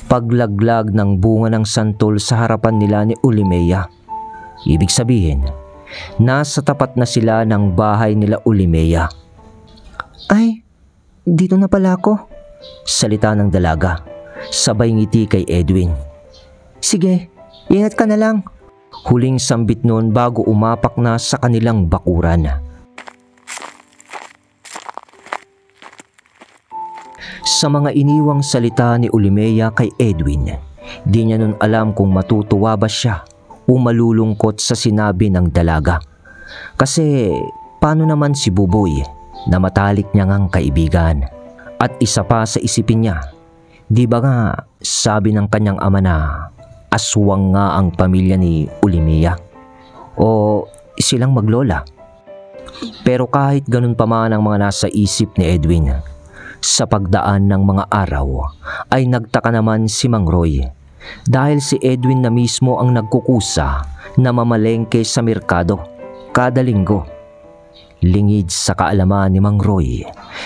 paglaglag ng bunga ng santol sa harapan nila ni Ulimea. Ibig sabihin, nasa tapat na sila ng bahay nila Ulimea. Ay, dito na pala ako. Salita ng dalaga, sabay ngiti kay Edwin. Sige, Ingat ka na lang. Huling sambit noon bago umapak na sa kanilang bakuran. Sa mga iniwang salita ni Ulimea kay Edwin, di niya nun alam kung matutuwa ba siya o malulungkot sa sinabi ng dalaga. Kasi paano naman si Buboy na matalik niya ngang kaibigan? At isa pa sa isipin niya, di ba nga sabi ng kanyang ama na aswang nga ang pamilya ni Ulimea o silang maglola? Pero kahit ganun pa man ang mga nasa isip ni Edwin, sa pagdaan ng mga araw ay nagtaka naman si Mang Roy dahil si Edwin na mismo ang nagkukusa na mamalengke sa merkado kada linggo. Lingid sa kaalaman ni Mang Roy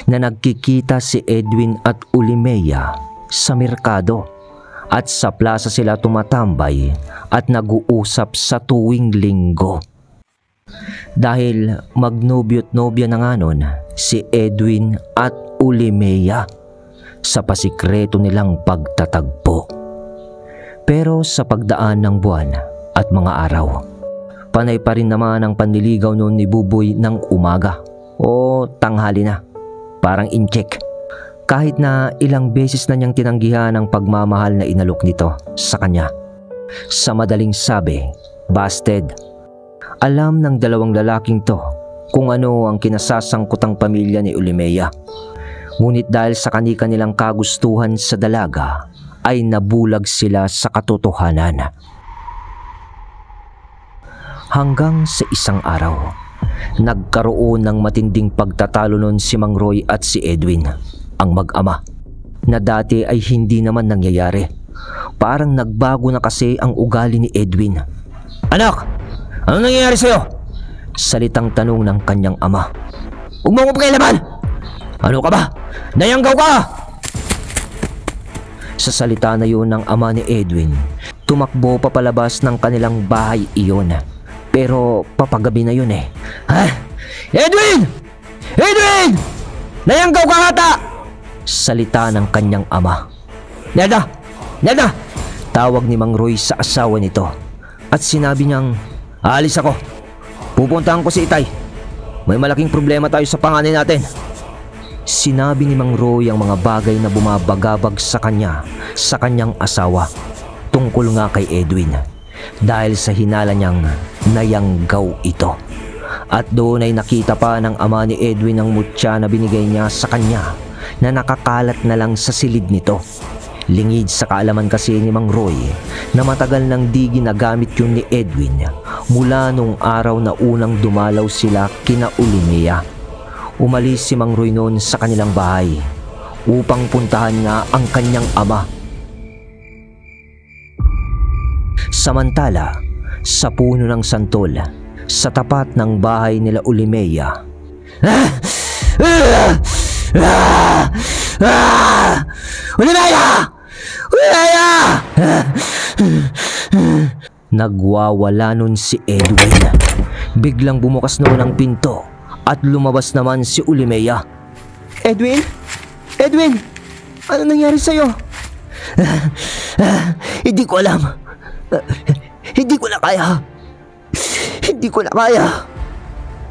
na nagkikita si Edwin at Ulimea sa merkado at sa plaza sila tumatambay at nag-uusap sa tuwing linggo. Dahil magnobyo't nobya na nga nun si Edwin at Ulimea sa pasikreto nilang pagtatagpo. Pero sa pagdaan ng buwan at mga araw, panay pa rin naman ang panliligaw noon ni Buboy ng umaga o tanghali na, parang in-check. Kahit na ilang beses na niyang tinanggihan ang pagmamahal na inalok nito sa kanya. Sa madaling sabi, busted. Alam ng dalawang lalaking to kung ano ang kinasasangkutang pamilya ni Ulimea. Ngunit dahil sa kani-kanilang kagustuhan sa dalaga, ay nabulag sila sa katotohanan. Hanggang sa isang araw, nagkaroon ng matinding pagtatalo noon si Mang Roy at si Edwin, ang mag-ama, na dati ay hindi naman nangyayari. Parang nagbago na kasi ang ugali ni Edwin. "Anak, ano nangyayari sa'yo?" Salitang tanong ng kanyang ama. "Huwag mo ko pakialaman! Ano ka ba? Nayanggaw ka!" Sa salita na yun ng ama ni Edwin, tumakbo papalabas ng kanilang bahay iyon. Pero papagabi na yun eh. "Ha? Edwin! Edwin! Nayanggaw ka ata!" Salita ng kanyang ama. "Nelda! Nelda!" Tawag ni Mang Roy sa asawa nito. At sinabi niyang, "Aalis ako. Pupuntahan ko si Itay. May malaking problema tayo sa panganay natin." Sinabi ni Mang Roy ang mga bagay na bumabagabag sa kanya, sa kanyang asawa, tungkol nga kay Edwin, dahil sa hinala niyang nayanggaw ito. At doon ay nakita pa ng ama ni Edwin ang mutya na binigay niya sa kanya na nakakalat na lang sa silid nito. Lingid sa kaalaman kasi ni Mang Roy na matagal nang di ginagamit yun ni Edwin mula nung araw na unang dumalaw sila kina Ulimea. Umalis si Mang Roy noon sa kanilang bahay upang puntahan nga ang kanyang ama. Samantala, sa puno ng santol, sa tapat ng bahay nila Ulimea, "Ulimea! Ulimea!" Nagwawala nun si Edwin. Biglang bumukas noon ang pinto at lumabas naman si Ulimea. Edwin? Edwin! Ano nangyari sa'yo? Hindi ko alam. Hindi ko na kaya. Hindi ko na kaya.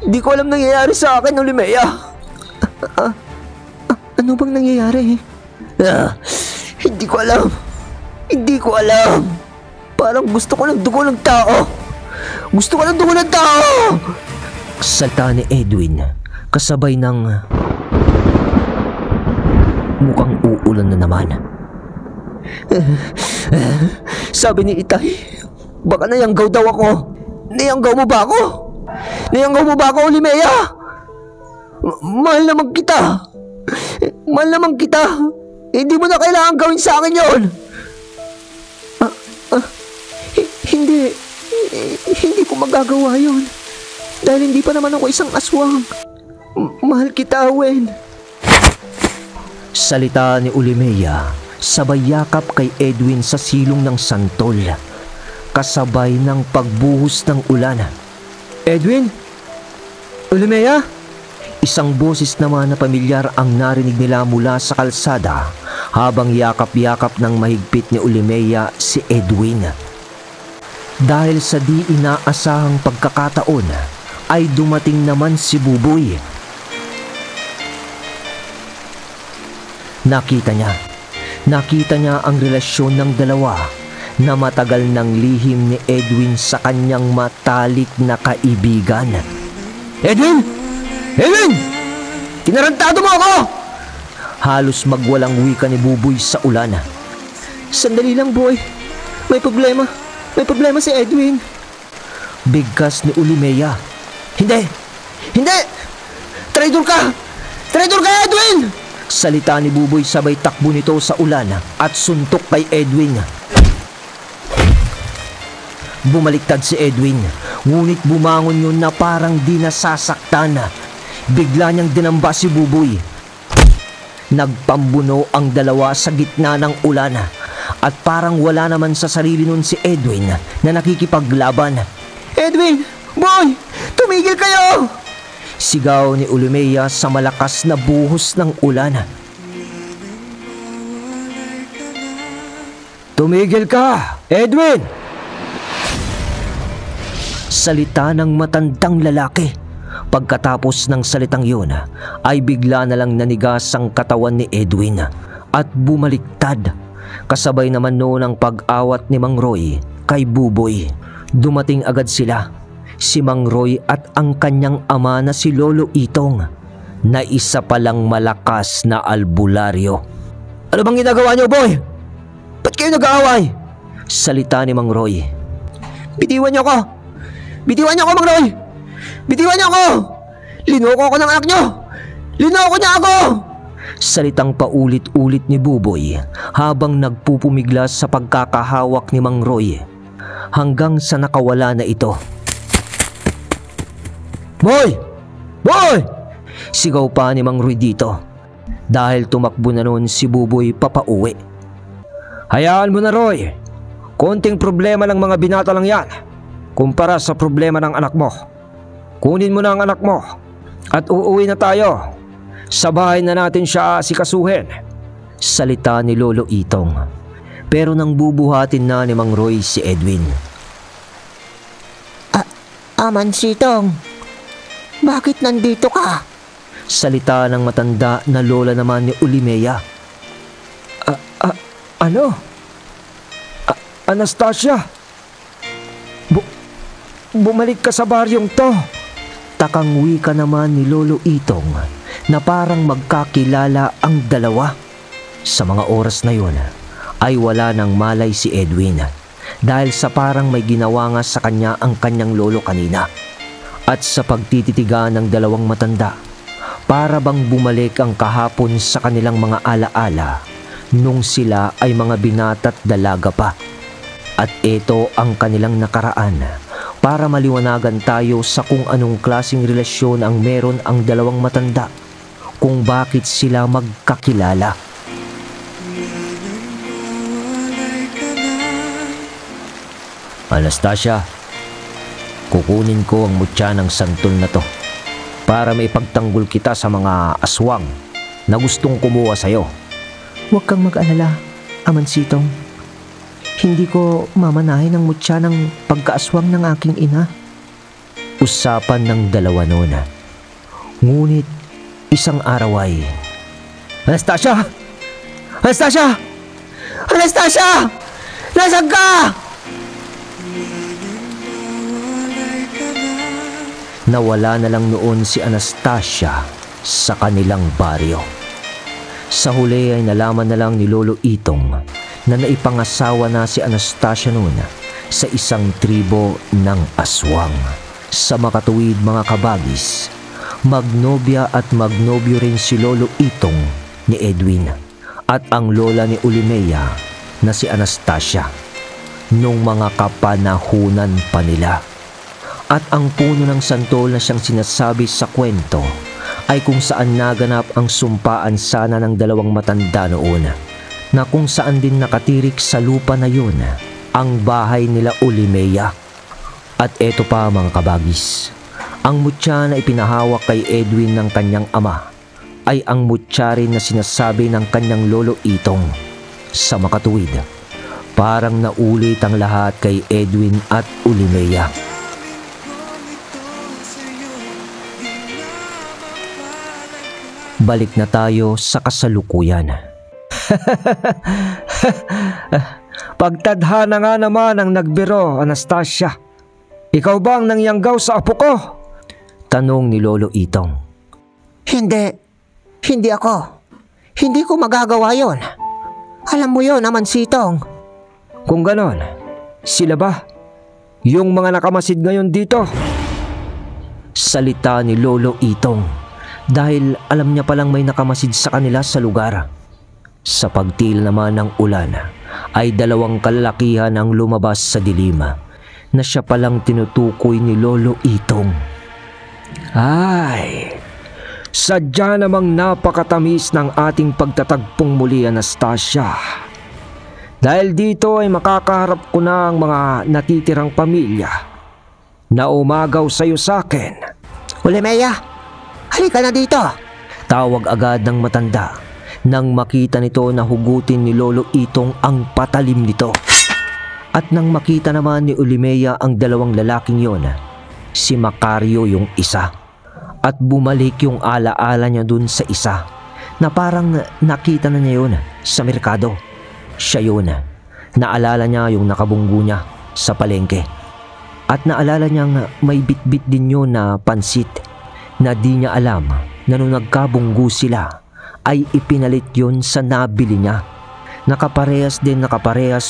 Hindi ko alam nangyayari sa akin, Ulimea. Ano bang nangyayari? Hindi ko alam. Hindi ko alam. Parang gusto ko ng dugo ng tao. Gusto ko ng dugo ng tao! Salta ni Edwin kasabay ng mukhang uulan na naman. Sabi ni Itay, baka nayanggaw daw ako. Nayanggaw mo ba ako? Nayanggaw mo ba ako, Ulimea? Mahal naman kita. Mahal naman kita. Hindi mo na kailangan gawin sa akin yun. Hindi. Hindi ko magagawa yun. Dahil hindi pa naman ako isang aswang. Mahal kita, Wen. Salita ni Ulimea sabay yakap kay Edwin sa silong ng santol, kasabay ng pagbuhos ng ulan. Edwin? Ulimea? Isang boses naman na pamilyar ang narinig nila mula sa kalsada habang yakap-yakap ng mahigpit ni Ulimea si Edwin. Dahil sa di inaasahang pagkakataon ay dumating naman si Buboy. Nakita niya ang relasyon ng dalawa na matagal nang lihim ni Edwin sa kanyang matalik na kaibigan. Edwin! Edwin! Tinarantado mo ako! Halos magwalang wika ni Buboy sa ulan. Sandali lang, boy. May problema. May problema si Edwin. Bigkas ni Ulimea. Hindi! Hindi! Traidor ka! Traidor ka, Edwin! Salita ni Buboy sabay takbo nito sa ulan at suntok kay Edwin. Bumaliktad si Edwin, ngunit bumangon yun na parang di nasasaktan. Bigla niyang dinamba si Buboy. Nagpambuno ang dalawa sa gitna ng ulan at parang wala naman sa sarili nun si Edwin na nakikipaglaban. Edwin! Boy! Tumigil kayo! Sigaw ni Ulimea sa malakas na buhos ng ulan. Tumigil ka, Edwin! Salita ng matandang lalaki. Pagkatapos ng salitang yun, ay bigla na lang nanigas ang katawan ni Edwin at bumaliktad. Kasabay naman noon ang pag-awat ni Mang Roy kay Buboy. Dumating agad sila, si Mang Roy at ang kanyang ama na si Lolo Itong, na isa palang malakas na albularyo. Ano bang ginagawa niyo, boy? Ba't kayo nag-aaway? Salita ni Mang Roy. Bitiwan niyo ako! Bitiwan niyo ako, Mang Roy! Bitiwan niyo ako! Linoko ako ng anak niyo! Linoko niya ako! Salitang paulit-ulit ni Buboy habang nagpupumiglas sa pagkakahawak ni Mang Roy hanggang sa nakawala na ito. Boy! Boy! Sigaw pa ni Mang Roy dito dahil tumakbo na noon si Buboy papauwi. Hayaan mo na, Roy. Konting problema ng mga binata lang yan kumpara sa problema ng anak mo. Kunin mo na ang anak mo at uuwi na tayo. Sa bahay na natin siya asikasuhin. Salita ni Lolo Itong. Pero nang bubuhatin na ni Mang Roy si Edwin. Amansitong, bakit nandito ka? Salita ng matanda na lola naman ni Ulimea. Ano? Anastasia? Bumalik ka sa baryong to. Takang wika naman ni Lolo Itong na parang magkakilala ang dalawa. Sa mga oras na yun ay wala nang malay si Edwin dahil sa parang may ginawa nga sa kanya ang kanyang lolo kanina. At sa pagtititigan ng dalawang matanda, para bang bumalik ang kahapon sa kanilang mga alaala nung sila ay mga binata't dalaga pa. At ito ang kanilang nakaraan para maliwanagan tayo sa kung anong klaseng relasyon ang meron ang dalawang matanda, kung bakit sila magkakilala. Anastasia, kukunin ko ang mutya ng santol na to para maipagtanggol kita sa mga aswang na gustong kumuha sa'yo. Huwag kang mag-alala, Amansitong. Hindi ko mamanahin ang mutya ng pagkaaswang ng aking ina. Usapan ng dalawa noon. Ngunit isang araw ay, Anastasia! Anastasia! Anastasia! Nasaan ka? nawala na lang noon si Anastasia sa kanilang baryo. Sa huli ay nalaman na lang ni Lolo Itong na naipangasawa na si Anastasia noon sa isang tribo ng aswang. Sa makatuwid mga kabagis, magnobya at magnobyo rin si Lolo Itong ni Edwin at ang lola ni Ulimea na si Anastasia nung mga kapanahunan pa nila. At ang puno ng santol na siyang sinasabi sa kwento ay kung saan naganap ang sumpaan sana ng dalawang matanda noon, na kung saan din nakatirik sa lupa na yun ang bahay nila Ulimea. At eto pa mga kabagis, ang mutya na ipinahawak kay Edwin ng kanyang ama ay ang mutya rin na sinasabi ng kanyang Lolo Itong. Sa makatuwid, Parang naulit ang lahat kay Edwin at Ulimea. Balik na tayo sa kasalukuyan. Pagtadhana nga naman ang nagbiro, Anastasia. Ikaw ba ang nangyanggaw sa apo ko? Tanong ni Lolo Itong. Hindi ako. Hindi ko magagawa yon. Alam mo yon, Amansitong. Kung ganon, sila ba? Yung mga nakamasid ngayon dito? Salita ni Lolo Itong dahil alam niya palang may nakamasid sa kanila sa lugar. Sa pagtil naman ng ulan ay dalawang kalalakihan ang lumabas sa dilim na siya palang tinutukoy ni Lolo Itong. Ay, sadya namang napakatamis ng ating pagtatagpong muli, Anastasia. Dahil dito ay makakaharap ko na ang mga natitirang pamilya na umagaw sa'yo sa akin. Ulimea, halika na dito. Tawag agad ng matanda nang makita nito na hugutin ni Lolo Itong ang patalim nito. At nang makita naman ni Ulimea ang dalawang lalaking yon, si Macario yung isa. At bumalik yung alaala niya dun sa isa na parang nakita na niya yun sa merkado. Siya yun. Naalala niya yung nakabunggo niya sa palengke. At naalala niyang may bitbit din yun na pansit na di niya alam na nung nagkabunggo sila ay ipinalit yun sa nabili niya. Nakaparehas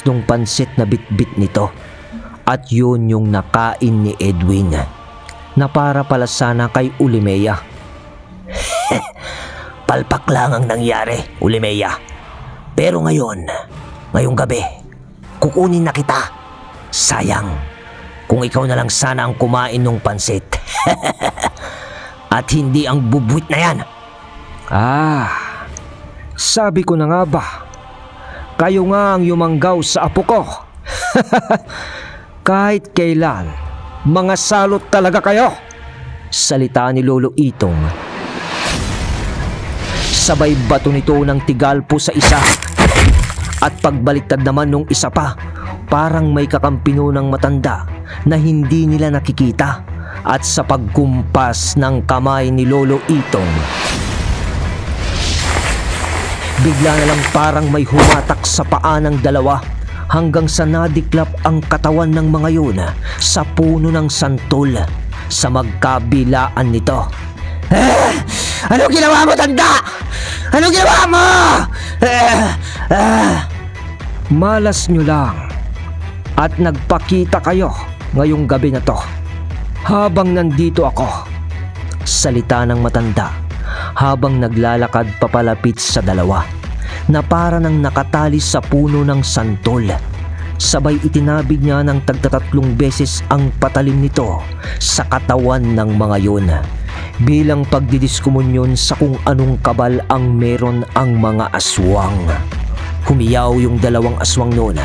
nung pansit na bitbit nito. At yun yung nakain ni Edwin na para pala sana kay Ulimea. Palpak lang ang nangyari, Ulimea. Pero ngayong gabi, kukunin na kita. Sayang, kung ikaw na lang sana ang kumain ng pansit. At hindi ang bubwit na yan. Sabi ko na nga ba, kayo nga ang yumanggaw sa apo ko. Kahit kailan, mga salot talaga kayo. Salita ni Lolo Itong. Sabay bato nito ng tigalpo sa isa. At pagbaliktad naman nung isa pa, parang may kakampino ng matanda na hindi nila nakikita. At sa pagkumpas ng kamay ni Lolo Itong, bigla na lang parang may humatak sa paa ng dalawa hanggang sa nadiklap ang katawan ng mga yun sa puno ng santol sa magkabilaan nito. Ano ginawa mo, tanda? Ano ginawa mo? Malas nyo lang at nagpakita kayo ngayong gabi na to habang nandito ako. Salita ng matanda habang naglalakad papalapit sa dalawa na para nang nakatali sa puno ng santol. Sabay itinabig niya ng tagtatatlong beses ang patalim nito sa katawan ng mga yun bilang pagdidiskumunyon sa kung anong kabal ang meron ang mga aswang. Humiyaw yung dalawang aswang noon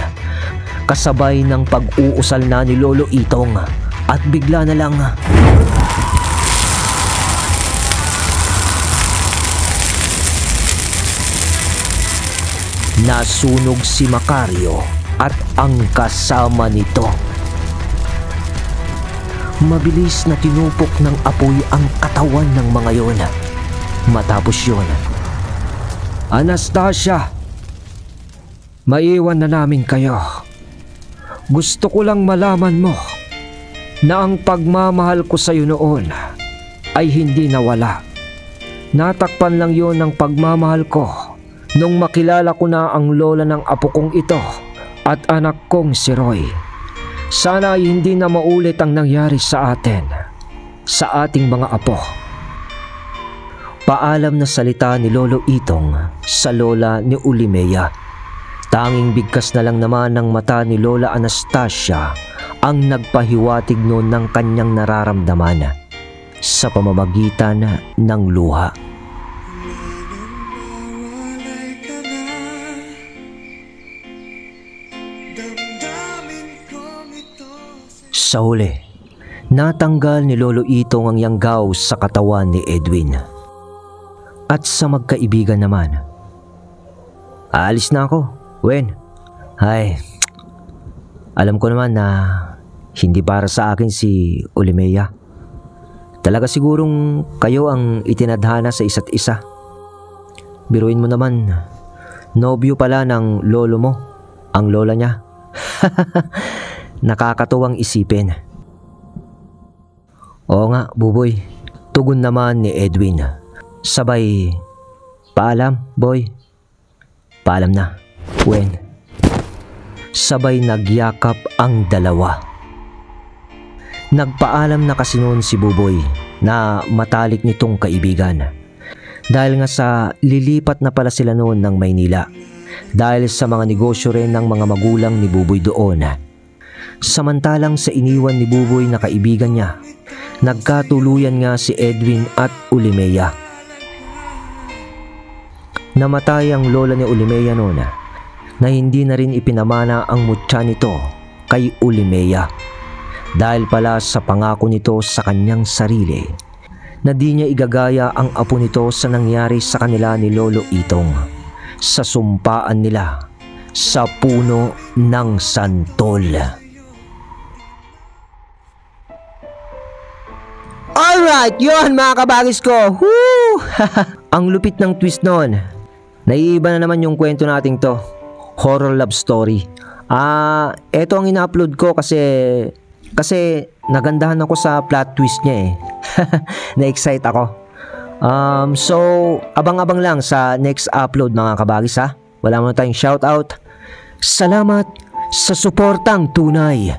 kasabay ng pag-uusal na ni Lolo Itong at bigla na lang nasunog si Macario at ang kasama nito. Mabilis na tinupok ng apoy ang katawan ng mga yon. Matapos yon, Anastasia, maiwan na namin kayo. Gusto ko lang malaman mo na ang pagmamahal ko sa iyo noon ay hindi nawala. Natakpan lang yon ng pagmamahal ko nung makilala ko na ang lola ng apo kong ito at anak kong si Roy. Sana ay hindi na maulit ang nangyari sa atin, sa ating mga apo. Paalam na salita ni Lolo Itong sa lola ni Ulimea. Tanging bigkas na lang naman ng mata ni Lola Anastasia ang nagpahiwatig noon ng kanyang nararamdaman sa pamamagitan ng luha. Sa huli, natanggal ni Lolo Itong ang yanggaw sa katawan ni Edwin. At sa magkaibigan naman, aalis na ako, Wen. Ay, Alam ko naman na hindi para sa akin si Ulimea. Talaga sigurong kayo ang itinadhana sa isa't isa. Biruin mo naman, nobyo pala ng lolo mo, ang lola niya. Nakakatuwang isipin. Oo nga, Buboy. Tugon naman ni Edwin. Sabay, paalam, boy. Paalam na, Gwen. Sabay nagyakap ang dalawa. Nagpaalam na kasi noon si Buboy na matalik nitong kaibigan. Dahil nga sa lilipat na pala sila noon ng Maynila. Dahil sa mga negosyo rin ng mga magulang ni Buboy doon. Samantalang sa iniwan ni Buboy na kaibigan niya, nagkatuluyan nga si Edwin at Ulimea. Namatay ang lola ni Ulimea noon na hindi na rin ipinamana ang mutya nito kay Ulimea. Dahil pala sa pangako nito sa kanyang sarili na di niya igagaya ang apo nito sa nangyari sa kanila ni Lolo Itong sa sumpaan nila sa puno ng santol. Alright, yun mga kabagis ko. Woo! Ang lupit ng twist noon. Naiiba na naman yung kwento nating to. Horror love story. Eto ang ina-upload ko kasi nagandahan ako sa plot twist niya eh. Na-excite ako. So, abang-abang lang sa next upload mga kabagis ha. Wala mo tayong shoutout. Salamat sa suportang tunay